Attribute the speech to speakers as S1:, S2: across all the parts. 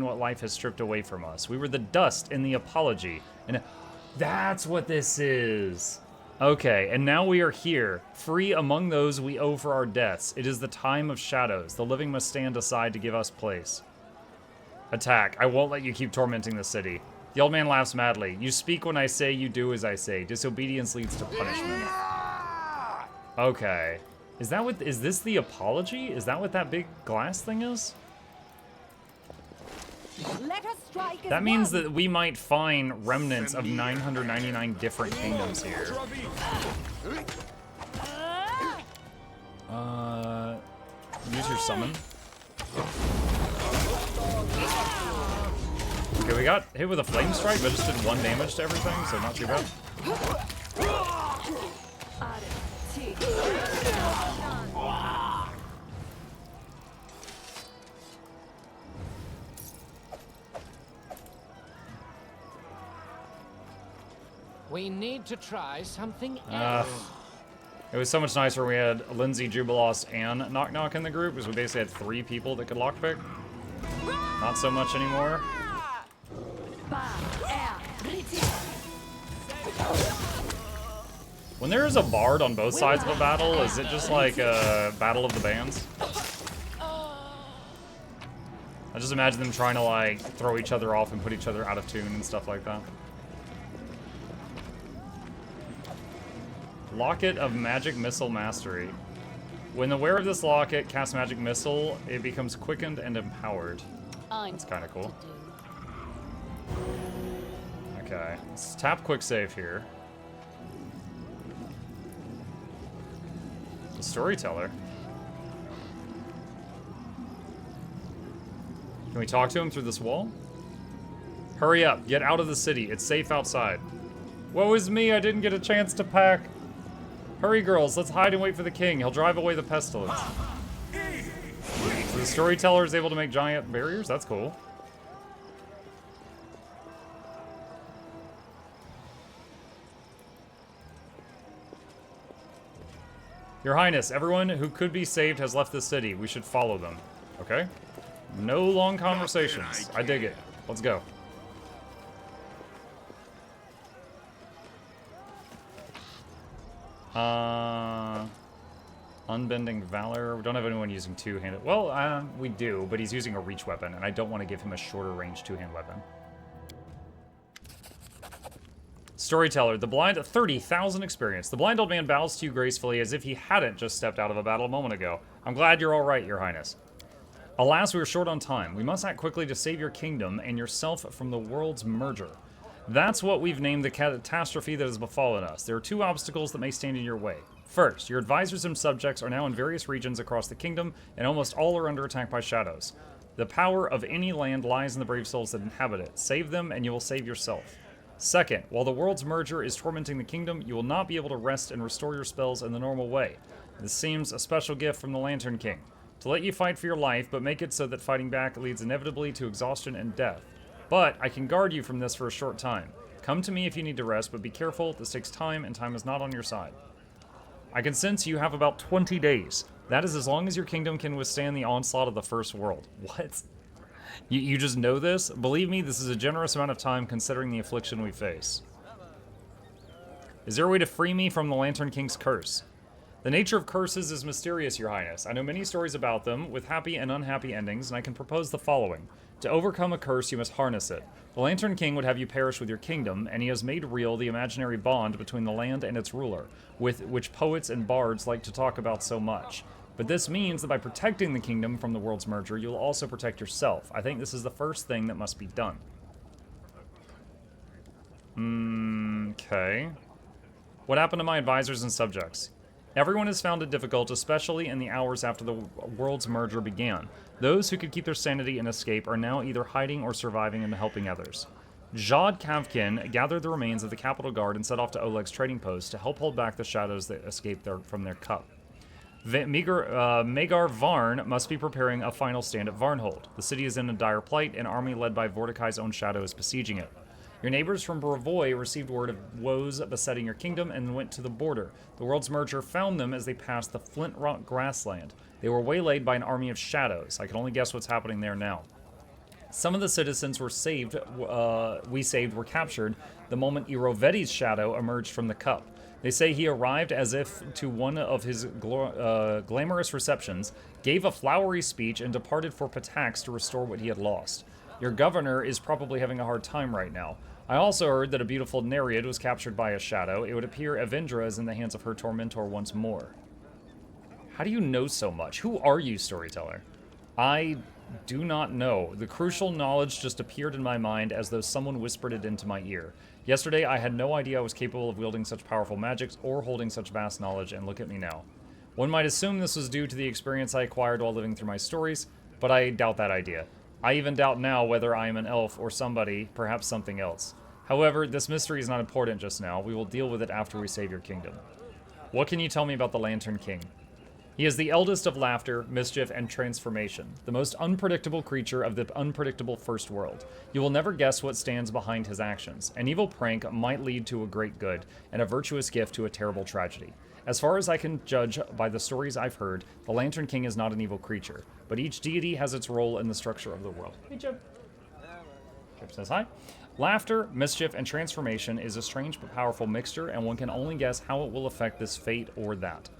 S1: regain what life has stripped away from us. We were the dust in the apology. And that's what this is. Okay, and now we are here, free among those we owe for our deaths. It is the time of shadows. The living must stand aside to give us place. Attack. I won't let you keep tormenting the city. The old man laughs madly. You speak when I say, you do as I say. Disobedience leads to punishment. Okay. Is this the apology? Is that what that big glass thing is?
S2: Let us strike
S1: that means that we might find remnants of 999 different kingdoms here. Use your summon. Okay, we got hit with a flame strike, but just did 1 damage to everything, so not too bad.
S3: We need to try something else.
S1: It was so much nicer when we had Lindsay, Jubilos, and Knock Knock in the group, because we basically had 3 people that could lockpick. Not so much anymore. When there is a bard on both sides of a battle, is it just like a battle of the bands? I just imagine them trying to like throw each other off and put each other out of tune and stuff like that. Locket of Magic Missile Mastery. When the wearer of this locket casts Magic Missile, it becomes quickened and empowered. That's kind of cool. Okay, let's tap quick save here. The storyteller. Can we talk to him through this wall? Hurry up, get out of the city. It's safe outside. Woe is me, I didn't get a chance to pack. Hurry, girls, let's hide and wait for the king. He'll drive away the pestilence. So the storyteller is able to make giant barriers? That's cool. Your Highness, everyone who could be saved has left the city. We should follow them. Okay? No long conversations. I dig it. Let's go. Unbending Valor. We don't have anyone using two-handed. Well, we do, but he's using a reach weapon, and I don't want to give him a shorter range two-hand weapon. Storyteller. The blind, 30,000 experience. The blind old man bows to you gracefully as if he hadn't just stepped out of a battle a moment ago. I'm glad you're all right, Your Highness. Alas, we are short on time. We must act quickly to save your kingdom and yourself from the world's merger. That's what we've named the catastrophe that has befallen us. There are 2 obstacles that may stand in your way. First, your advisors and subjects are now in various regions across the kingdom, and almost all are under attack by shadows. The power of any land lies in the brave souls that inhabit it. Save them, and you will save yourself. Second, while the world's merger is tormenting the kingdom, you will not be able to rest and restore your spells in the normal way. This seems a special gift from the Lantern King. To let you fight for your life, but make it so that fighting back leads inevitably to exhaustion and death. But I can guard you from this for a short time. Come to me if you need to rest, but be careful. This takes time, and time is not on your side. I can sense you have about 20 days. That is as long as your kingdom can withstand the onslaught of the First World. What? You just know this? Believe me, this is a generous amount of time considering the affliction we face. Is there a way to free me from the Lantern King's curse? The nature of curses is mysterious, Your Highness. I know many stories about them, with happy and unhappy endings, and I can propose the following. To overcome a curse, you must harness it. The Lantern King would have you perish with your kingdom, and he has made real the imaginary bond between the land and its ruler, with which poets and bards like to talk about so much. But this means that by protecting the kingdom from the world's merger, you'll also protect yourself. I think this is the first thing that must be done. Okay. What happened to my advisors and subjects? Everyone has found it difficult, especially in the hours after the world's merger began. Those who could keep their sanity and escape are now either hiding or surviving and helping others. Jad Kavkin gathered the remains of the Capital Guard and set off to Oleg's trading post to help hold back the shadows that escaped from their cup. Magar Varn must be preparing a final stand at Varnhold. The city is in a dire plight, an army led by Vortikai's own shadow is besieging it. Your neighbors from Brevoy received word of woes besetting your kingdom and went to the border. The world's merger found them as they passed the Flint Rock grassland. They were waylaid by an army of shadows. I can only guess what's happening there now. Some of the citizens were saved, we saved were captured the moment Irovetti's shadow emerged from the cup. They say he arrived as if to one of his glamorous receptions, gave a flowery speech, and departed for Patax to restore what he had lost. Your governor is probably having a hard time right now. I also heard that a beautiful Nereid was captured by a shadow. It would appear Avendra is in the hands of her tormentor once more. How do you know so much? Who are you, storyteller? I do not know. The crucial knowledge just appeared in my mind as though someone whispered it into my ear. Yesterday, I had no idea I was capable of wielding such powerful magics or holding such vast knowledge, and look at me now. One might assume this was due to the experience I acquired while living through my stories, but I doubt that idea. I even doubt now whether I am an elf or somebody, perhaps something else. However, this mystery is not important just now. We will deal with it after we save your kingdom. What can you tell me about the Lantern King? He is the eldest of laughter, mischief, and transformation, the most unpredictable creature of the unpredictable first world. You will never guess what stands behind his actions. An evil prank might lead to a great good, and a virtuous gift to a terrible tragedy. As far as I can judge by the stories I've heard, the Lantern King is not an evil creature, but each deity has its role in the structure of the world. Hey, Jib. Jib says hi. Laughter, mischief, and transformation is a strange but powerful mixture, and one can only guess how it will affect this fate or that.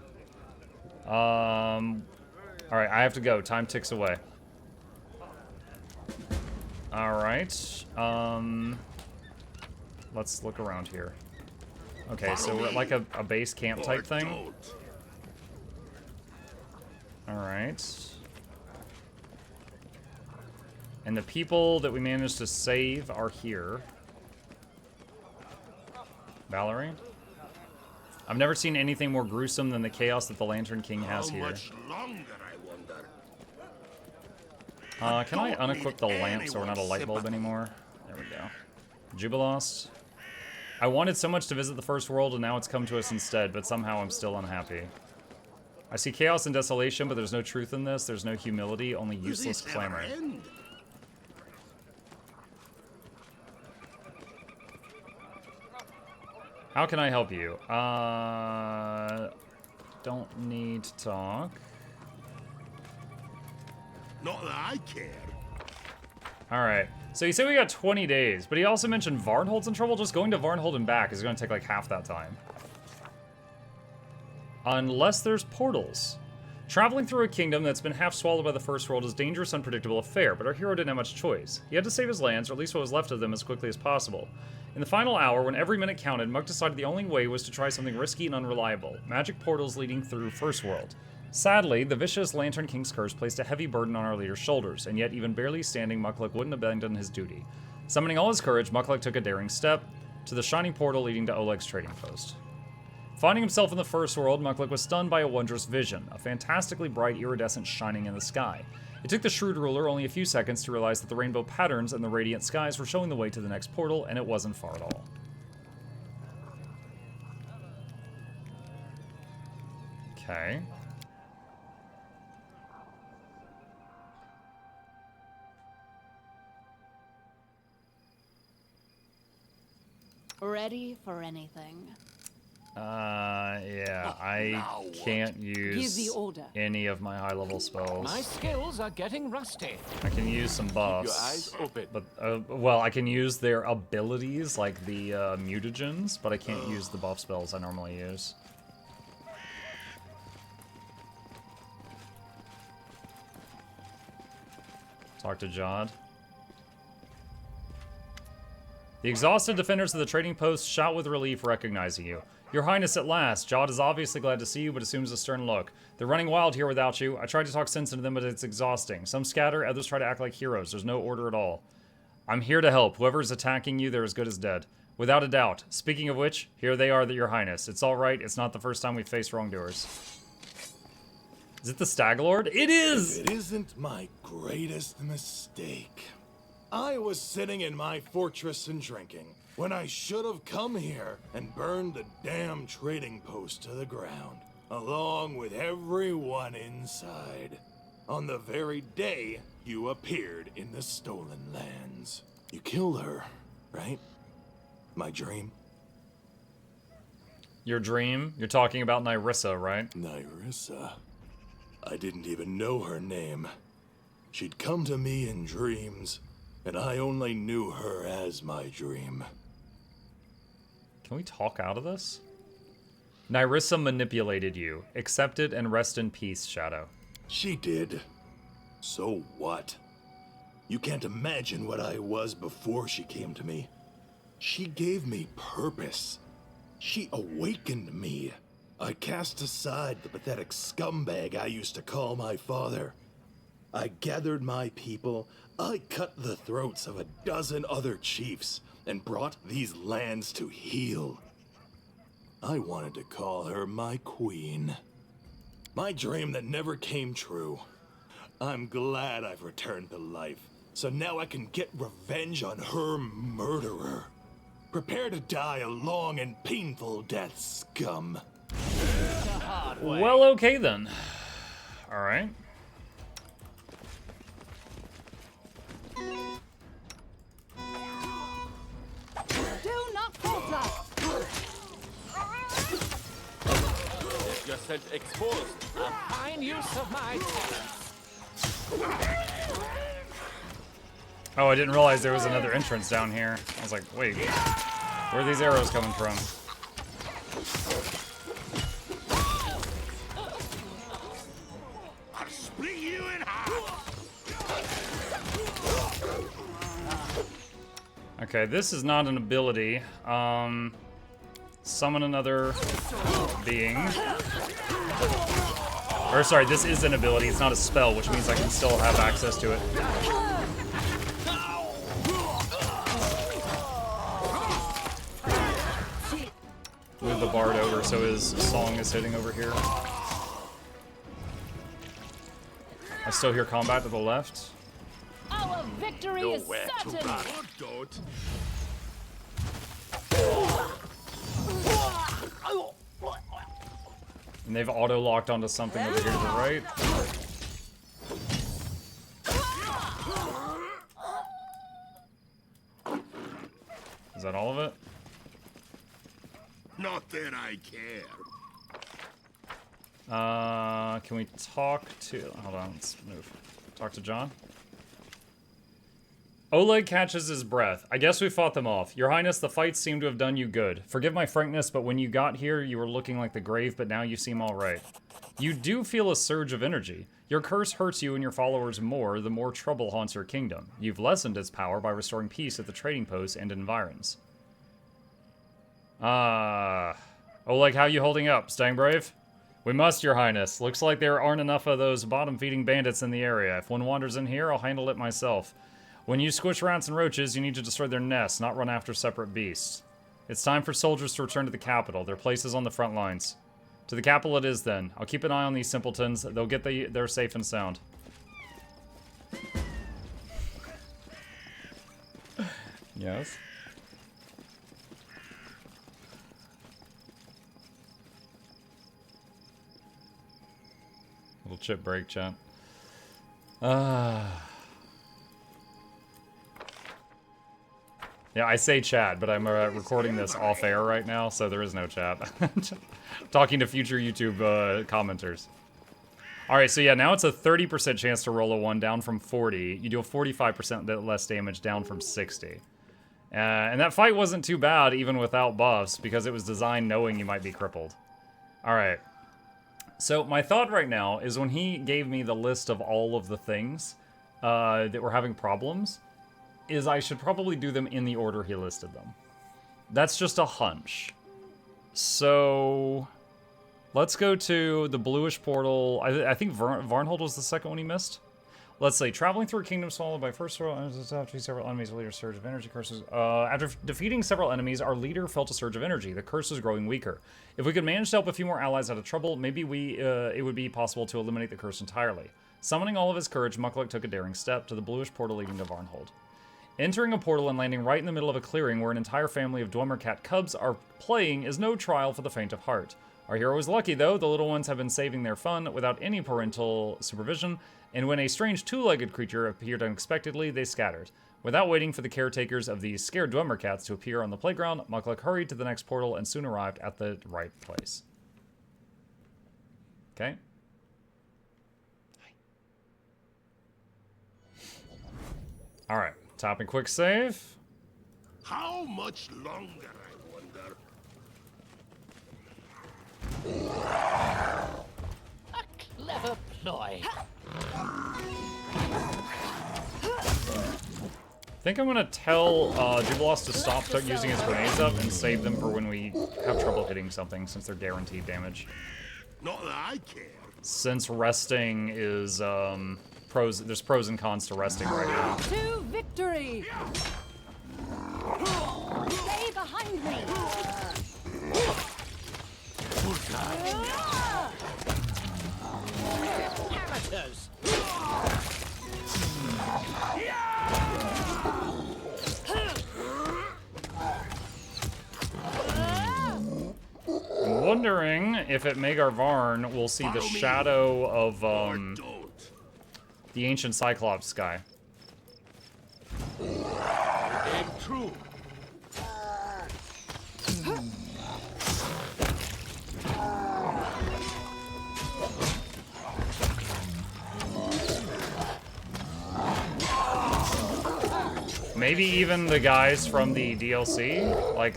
S1: Alright, I have to go. Time ticks away. Alright, let's look around here. Okay, so we're at like a base camp type thing. Alright. And the people that we managed to save are here. Valerie? I've never seen anything more gruesome than the chaos that the Lantern King has here.
S2: How much longer, I wonder?
S1: Can I unequip the lamp so we're not a light bulb anymore? There we go. Jubilost. I wanted so much to visit the first world, and now it's come to us instead, but somehow I'm still unhappy. I see chaos and desolation, but there's no truth in this. There's no humility, only useless clamor. How can I help you? Don't need to talk.
S2: Not that I care.
S1: Alright. So he said we got 20 days, but he also mentioned Varnhold's in trouble. Just going to Varnhold and back is going to take like half that time. Unless there's portals. Traveling through a kingdom that's been half swallowed by the first world is a dangerous, unpredictable affair, but our hero didn't have much choice. He had to save his lands, or at least what was left of them, as quickly as possible. In the final hour, when every minute counted, Muck decided the only way was to try something risky and unreliable. Magic portals leading through First World. Sadly, the vicious Lantern King's curse placed a heavy burden on our leader's shoulders, and yet even barely standing, Mukluk wouldn't abandon his duty. Summoning all his courage, Mukluk took a daring step to the shining portal leading to Oleg's trading post. Finding himself in the First World, Mukluk was stunned by a wondrous vision, a fantastically bright iridescent shining in the sky. It took the shrewd ruler only a few seconds to realize that the rainbow patterns and the radiant skies were showing the way to the next portal, and it wasn't far at all. Okay.
S4: Ready for anything.
S1: Yeah, I can't use
S4: Give the order.
S1: any of my high-level spells.
S3: My skills are getting rusty.
S1: I can use some buffs.
S2: Your eyes open.
S1: But, well, I can use their abilities, like the mutagens, but I can't use the buff spells I normally use. Talk to Jod. The exhausted defenders of the trading post shout with relief, recognizing you. Your Highness, at last. Jod is obviously glad to see you, but assumes a stern look. They're running wild here without you. I tried to talk sense into them, but it's exhausting. Some scatter, others try to act like heroes. There's no order at all. I'm here to help. Whoever is attacking you, they're as good as dead. Without a doubt. Speaking of which, here they are, Your Highness. It's all right. It's not the first time we've faced wrongdoers. Is it the Stag Lord? It is!
S5: It isn't my greatest mistake. I was sitting in my fortress and drinking, when I should have come here and burned the damn trading post to the ground, along with everyone inside, on the very day you appeared in the Stolen Lands. You killed her, right? My dream?
S1: Your dream? You're talking about Nyrissa, right?
S5: Nyrissa. I didn't even know her name. She'd come to me in dreams, and I only knew her as my dream.
S1: Can we talk out of this? Nyrissa manipulated you. Accept it and rest in peace, Shadow.
S5: She did. So what? You can't imagine what I was before she came to me. She gave me purpose. She awakened me. I cast aside the pathetic scumbag I used to call my father. I gathered my people, I cut the throats of a dozen other chiefs, and brought these lands to heal. I wanted to call her my queen. My dream that never came true. I'm glad I've returned to life, so now I can get revenge on her murderer. Prepare to die a long and painful death, scum.
S1: Well, okay then. Alright.
S4: Do not falter!
S3: If you're sent exposed, a fine use of my talents.
S1: Oh, I didn't realize there was another entrance down here. I was like, wait, where are these arrows coming from?
S2: I'll split you in half.
S1: Okay, this is not an ability. Summon another being. Or sorry, this is an ability, it's not a spell, which means I can still have access to it. Move the bard over so his song is hitting over here. I still hear combat to the left.
S4: Our victory is
S3: Nowhere to
S4: certain!
S3: run.
S2: Or don't.
S1: And they've auto-locked onto something over here to the right. Is that all of it?
S2: Not that I care.
S1: Can we talk to... Hold on, let's move. Talk to John. Oleg catches his breath. I guess we fought them off. Your Highness, the fights seem to have done you good. Forgive my frankness, but when you got here, you were looking like the grave, but now you seem alright. You do feel a surge of energy. Your curse hurts you and your followers more, the more trouble haunts your kingdom. You've lessened its power by restoring peace at the trading posts and environs. Oleg, how you holding up? Staying brave? We must, Your Highness. Looks like there aren't enough of those bottom-feeding bandits in the area. If one wanders in here, I'll handle it myself. When you squish rats and roaches, you need to destroy their nests, not run after separate beasts. It's time for soldiers to return to the capital. Their place is on the front lines. To the capital it is, then. I'll keep an eye on these simpletons. They'll get there safe and sound. Yes? Little chip break, chat. Yeah, I say chat, but I'm recording this off air right now, so there is no chat. Talking to future YouTube commenters. Alright, so yeah, now it's a 30% chance to roll a 1 down from 40. You do a 45% less damage down from 60. And that fight wasn't too bad, even without buffs, because it was designed knowing you might be crippled. Alright. So my thought right now is when he gave me the list of all of the things that were having problems, is I should probably do them in the order he listed them. That's just a hunch. So let's go to the bluish portal. I think Varnhold was the second one he missed. Let's say, traveling through a kingdom swallowed by first after several enemies, a leader surge of energy curses. After defeating several enemies, our leader felt a surge of energy. The curse was growing weaker. If we could manage to help a few more allies out of trouble, maybe it would be possible to eliminate the curse entirely. Summoning all of his courage, Mukluk took a daring step to the bluish portal leading to Varnhold. Entering a portal and landing right in the middle of a clearing where an entire family of Dwemercat cubs are playing is no trial for the faint of heart. Our hero was lucky, though. The little ones have been saving their fun without any parental supervision, and when a strange two-legged creature appeared unexpectedly, they scattered. Without waiting for the caretakers of these scared Dwemercats to appear on the playground, Mukluk hurried to the next portal and soon arrived at the right place. Okay. Alright. Tapping quick save.
S2: How much longer, I wonder?
S3: A clever ploy.
S1: I think I'm gonna tell Jubilos to stop using his grenades up and save them for when we have trouble hitting something, since they're guaranteed damage.
S2: Not that I care.
S1: Since resting is there's pros and cons to resting right now.
S4: To victory! Stay behind me!
S3: Amateurs.
S1: I'm wondering if at Magar Varn we'll see the shadow of
S2: Or don't.
S1: the ancient Cyclops guy.
S2: Aim true.
S1: Maybe even the guys from the DLC, like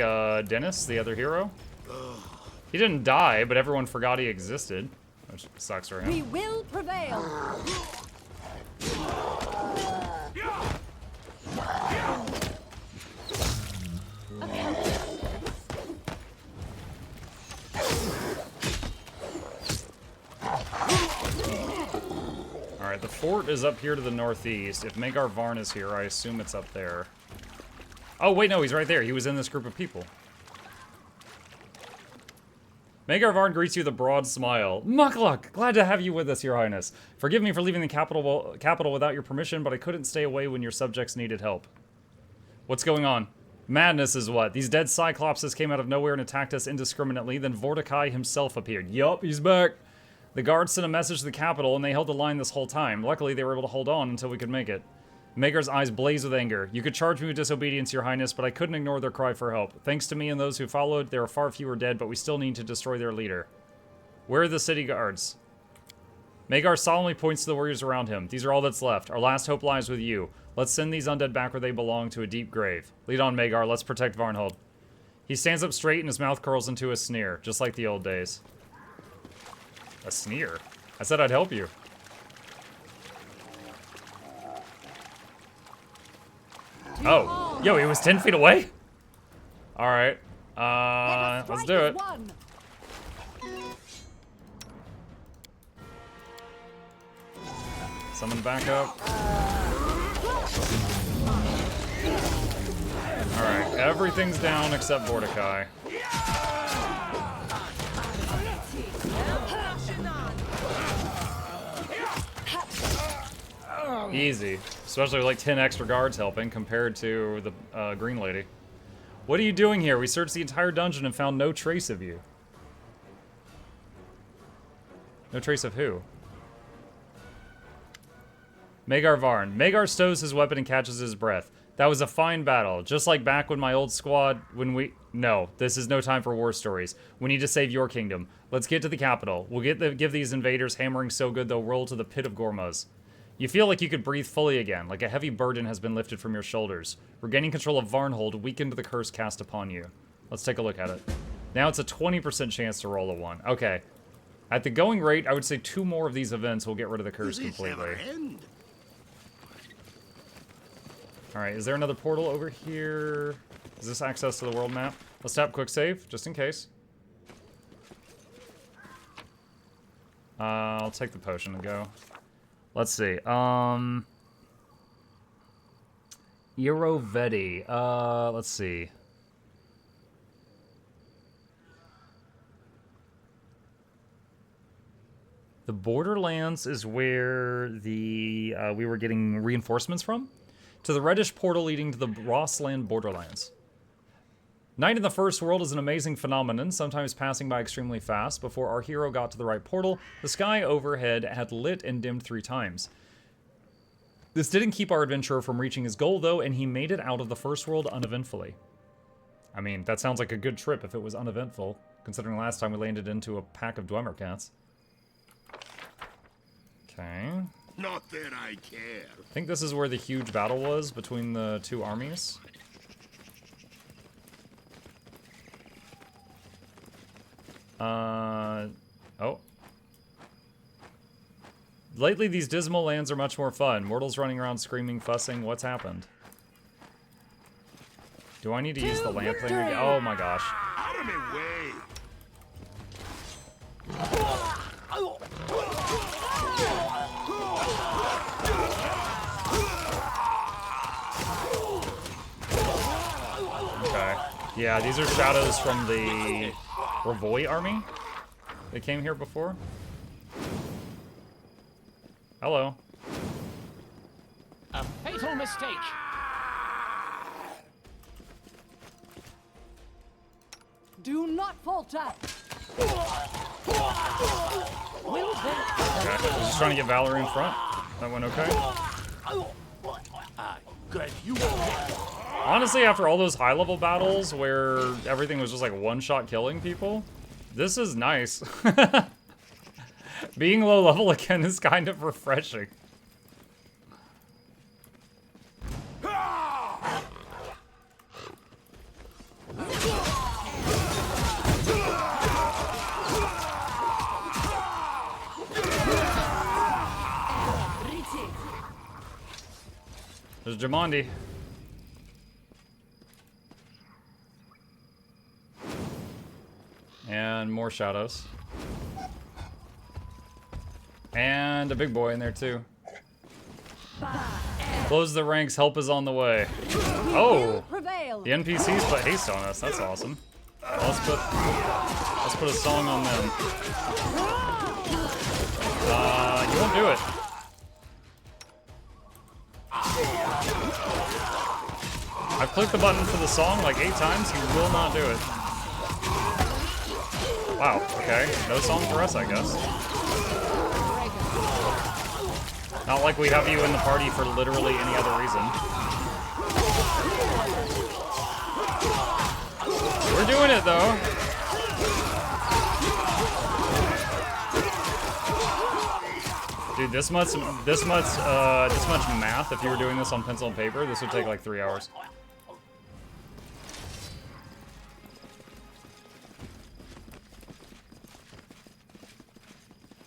S1: Dennis, the other hero. He didn't die, but everyone forgot he existed, which sucks for him.
S4: We will prevail!
S1: Alright, the fort is up here to the northeast. If Magar Varn is here, I assume it's up there. Oh, wait, no, he's right there. He was in this group of people. Magar Varn greets you with a broad smile. Mukluk! Glad to have you with us, Your Highness. Forgive me for leaving the capital without your permission, but I couldn't stay away when your subjects needed help. What's going on? Madness is what? These dead Cyclopses came out of nowhere and attacked us indiscriminately, then Vorticai himself appeared. Yup, he's back. The guards sent a message to the capital, and they held the line this whole time. Luckily, they were able to hold on until we could make it. Magar's eyes blaze with anger. You could charge me with disobedience, Your Highness, but I couldn't ignore their cry for help. Thanks to me and those who followed, there are far fewer dead, but we still need to destroy their leader. Where are the city guards? Magar solemnly points to the warriors around him. These are all that's left. Our last hope lies with you. Let's send these undead back where they belong, to a deep grave. Lead on, Magar. Let's protect Varnhold. He stands up straight and his mouth curls into a sneer, just like the old days. A sneer? I said I'd help you. Oh, yo, he was 10 feet away? Alright, let's do it. Summon back up. Alright, everything's down except Vorticai. Easy. Especially with like 10 extra guards helping compared to the green lady. What are you doing here? We searched the entire dungeon and found no trace of you. No trace of who? Magar Varn. Magar stows his weapon and catches his breath. That was a fine battle. Just like back when my old squad, No, this is no time for war stories. We need to save your kingdom. Let's get to the capital. We'll give these invaders hammering so good they'll roll to the pit of Gormaz. You feel like you could breathe fully again, like a heavy burden has been lifted from your shoulders. Regaining control of Varnhold weakened the curse cast upon you. Let's take a look at it. Now it's a 20% chance to roll a 1. Okay. At the going rate, I would say 2 more of these events will get rid of the curse completely. Alright, is there another portal over here? Is this access to the world map? Let's tap quick save, just in case. I'll take the potion and go. Let's see. Irovedi. Let's see. The Borderlands is where the we were getting reinforcements from. To the reddish portal leading to the Rossland Borderlands. Night in the First World is an amazing phenomenon, sometimes passing by extremely fast. Before our hero got to the right portal, the sky overhead had lit and dimmed 3 times. This didn't keep our adventurer from reaching his goal, though, and he made it out of the First World uneventfully. I mean, that sounds like a good trip if it was uneventful, considering last time we landed into a pack of Dwemer cats. Okay.
S2: Not that I care.
S1: I think this is where the huge battle was between the two armies. Oh. Lately, these dismal lands are much more fun. Mortals running around screaming, fussing. What's happened? Do I need to use the lamp thing again? Oh my gosh.
S2: Out of my way.
S1: Okay. Yeah, these are shadows from the Revoy army. They came here before. Hello.
S3: A fatal mistake.
S4: Do not falter.
S3: Will they?
S1: Okay. I was just trying to get Valerie in front. That went okay.
S2: Good, you won't hit.
S1: Honestly, after all those high-level battles where everything was just like one-shot killing people, this is nice. Being low level again is kind of refreshing. There's Jamandi. And more shadows. And a big boy in there too. Close the ranks, help is on the way. Oh!
S4: Prevail.
S1: The NPCs put haste on us, that's awesome. Let's put a song on them. You won't do it. I've clicked the button for the song like 8 times, he will not do it. Wow, okay. No song for us, I guess. Not like we have you in the party for literally any other reason. We're doing it, though. Dude, this much math, if you were doing this on pencil and paper, this would take like 3 hours.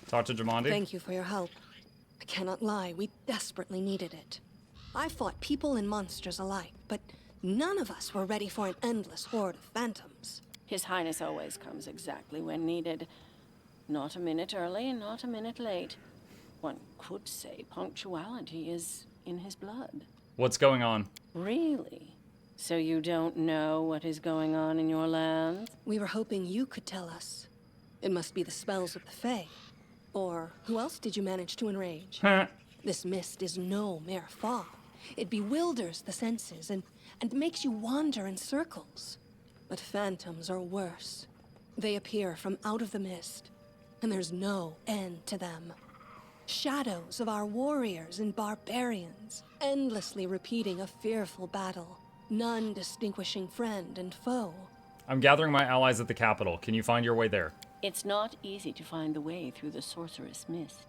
S1: Talk to Jamandi.
S6: Thank you for your help. I cannot lie, we desperately needed it. I fought people and monsters alike, but none of us were ready for an endless horde of phantoms.
S7: His Highness always comes exactly when needed. Not a minute early, not a minute late. One could say punctuality is in his blood.
S1: What's going on?
S7: Really? So you don't know what is going on in your land?
S6: We were hoping you could tell us. It must be the spells of the Fae. Or who else did you manage to enrage? This mist is no mere fog. It bewilders the senses and makes you wander in circles. But phantoms are worse. They appear from out of the mist, and there's no end to them. Shadows of our warriors and barbarians, endlessly repeating a fearful battle, none distinguishing friend and foe.
S1: I'm gathering my allies at the capital. Can you find your way there?
S7: It's not easy to find the way through the sorceress mist.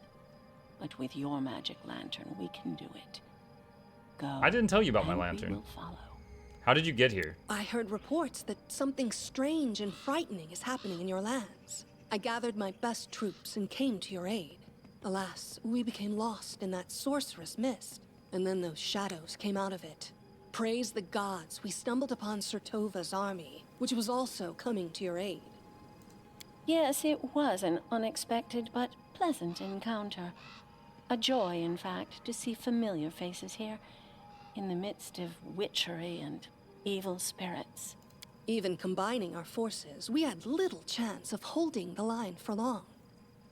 S7: But with your magic lantern, we can do it. Go.
S1: I didn't tell you about my
S7: and
S1: lantern.
S7: We will follow.
S1: How did you get here?
S6: I heard reports that something strange and frightening is happening in your lands. I gathered my best troops and came to your aid. Alas, we became lost in that sorceress mist, and then those shadows came out of it. Praise the gods, we stumbled upon Sir Tova's army, which was also coming to your aid.
S7: Yes, it was an unexpected but pleasant encounter. A joy, in fact, to see familiar faces here, in the midst of witchery and evil spirits.
S6: Even combining our forces, we had little chance of holding the line for long.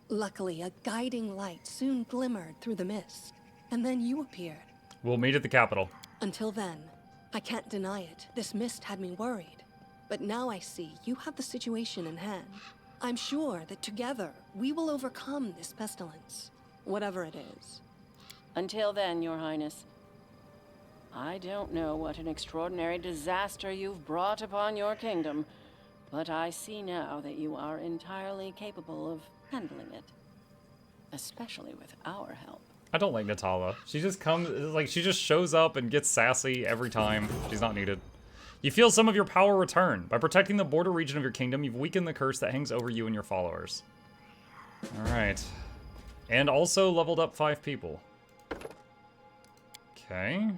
S6: Luckily, a guiding light soon glimmered through the mist, and then you appeared.
S1: We'll meet at the capital.
S6: Until then, I can't deny it, this mist had me worried. But now I see you have the situation in hand. I'm sure that together, we will overcome this pestilence, whatever it is.
S7: Until then, Your Highness, I don't know what an extraordinary disaster you've brought upon your kingdom, but I see now that you are entirely capable of handling it. Especially with our help.
S1: I don't like Natala. She just comes, like, she just shows up and gets sassy every time. She's not needed. You feel some of your power return. By protecting the border region of your kingdom, you've weakened the curse that hangs over you and your followers. Alright. And also leveled up 5 people. Okay.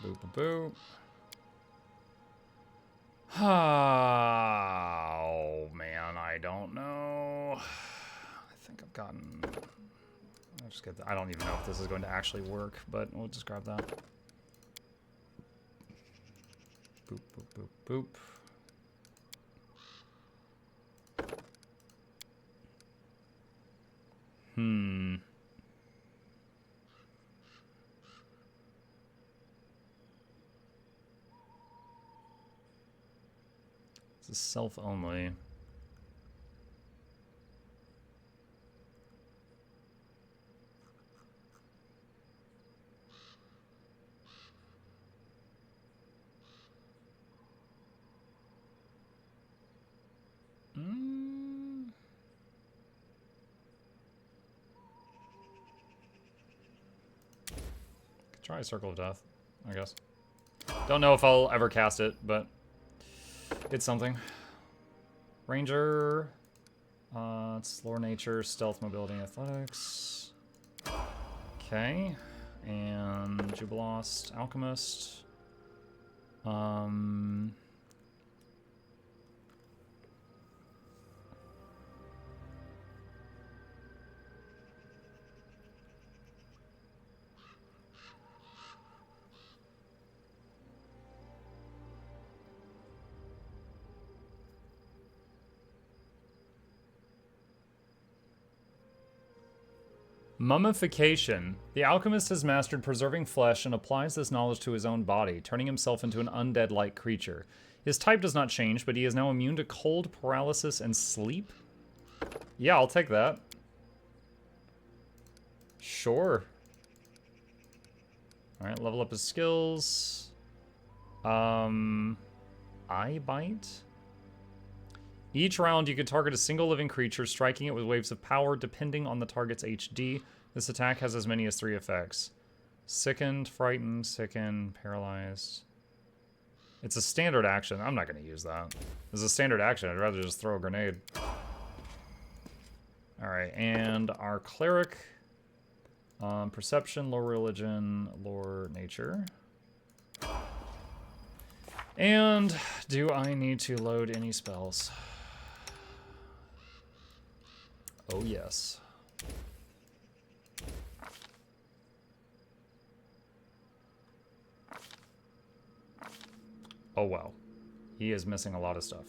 S1: Boop, boop, boop. Oh, man, I don't know. I think I've gotten... I'll just get I don't even know if this is going to actually work, but we'll just grab that. Boop, boop, boop, boop. This is self-only. Try Circle of Death, I guess. Don't know if I'll ever cast it, but it's something. Ranger. It's lore, nature, stealth, mobility, athletics. Okay. And Jubilost, Alchemist. Mummification. The alchemist has mastered preserving flesh and applies this knowledge to his own body, turning himself into an undead-like creature. His type does not change, but he is now immune to cold, paralysis, and sleep? Yeah, I'll take that. Sure. Alright, level up his skills. Eye Bite? Each round, you can target a single living creature, striking it with waves of power depending on the target's HD. This attack has as many as 3 effects. Sickened, Frightened, Sickened, Paralyzed. It's a standard action. I'm not going to use that. It's a standard action. I'd rather just throw a grenade. Alright, and our Cleric. Perception, Lore Religion, Lore Nature. And do I need to load any spells? Oh, yes. Oh, wow. He is missing a lot of stuff.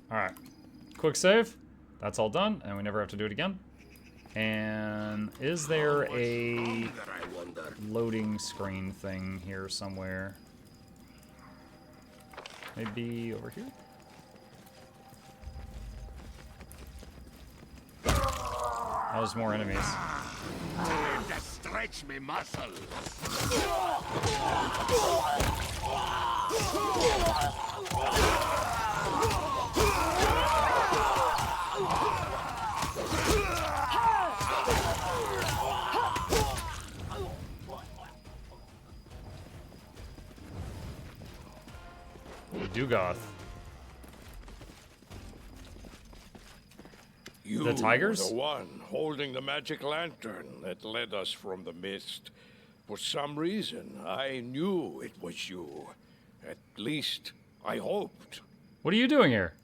S1: Alright. Quick save. That's all done, and we never have to do it again. And is there a loading screen thing here somewhere? Maybe over here? Oh, there's more enemies.
S2: Time to stretch me muscles.
S1: Dugoth.
S8: You
S1: The tigers?
S8: were the one holding the magic lantern that led us from the mist. For some reason, I knew it was you. At least, I hoped.
S1: What are you doing here?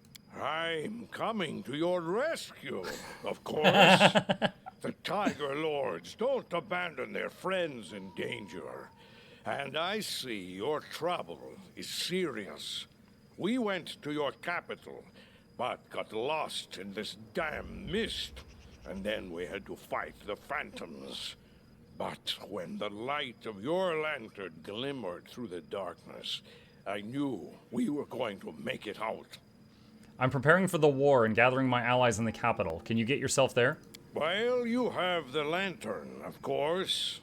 S8: I'm coming to your rescue, of course. The Tiger Lords don't abandon their friends in danger. And I see your trouble is serious. We went to your capital, but got lost in this damn mist. and then we had to fight the phantoms. But when the light of your lantern glimmered through the darkness, I knew we were going to make it out.
S1: I'm preparing for the war and gathering my allies in the capital. Can you get yourself there?
S8: Well, you have the lantern, of course.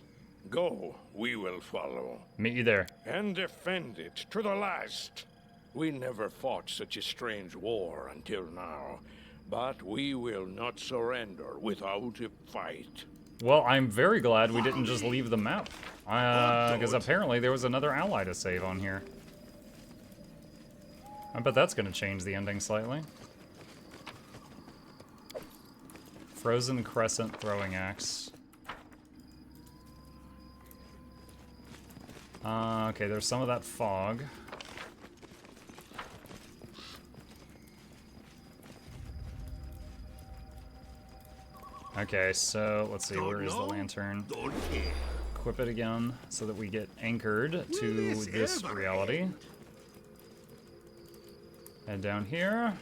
S8: Go, we will follow.
S1: Meet you there.
S8: And defend it to the last. We never fought such a strange war until now, but we will not surrender without a fight.
S1: Well, I'm very glad we didn't just leave the map. Because apparently there was another ally to save on here. I bet that's going to change the ending slightly. Frozen Crescent Throwing Axe. Okay, there's some of that fog. Okay, so let's see, where is the lantern? Equip it again so that we get anchored to this reality. Head down here.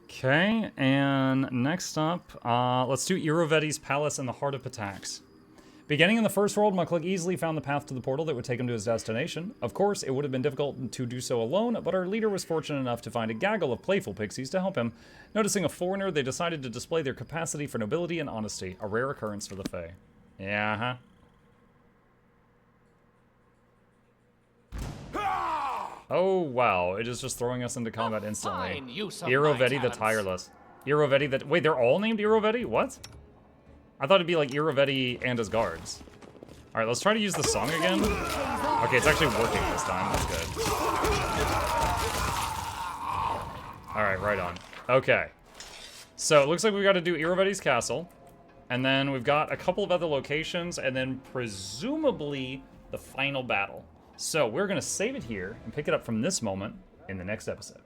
S1: Okay, and next up, let's do Iroveti's Palace in the Heart of Patax. Beginning in the first world, Mukluk easily found the path to the portal that would take him to his destination. Of course, it would have been difficult to do so alone, but our leader was fortunate enough to find a gaggle of playful pixies to help him. Noticing a foreigner, they decided to display their capacity for nobility and honesty, a rare occurrence for the Fae. Yeah, Oh, wow. It is just throwing us into combat instantly.
S3: Fine use of my
S1: Iroveti the
S3: talents.
S1: Tireless. Iroveti the... Wait, they're all named Iroveti? What? I thought it'd be like Iroveti and his guards. Alright, let's try to use the song again. Okay, it's actually working this time. That's good. Alright, right on. Okay. So, it looks like we've got to do Iroveti's castle. And then we've got a couple of other locations, and then presumably the final battle. So we're going to save it here and pick it up from this moment in the next episode.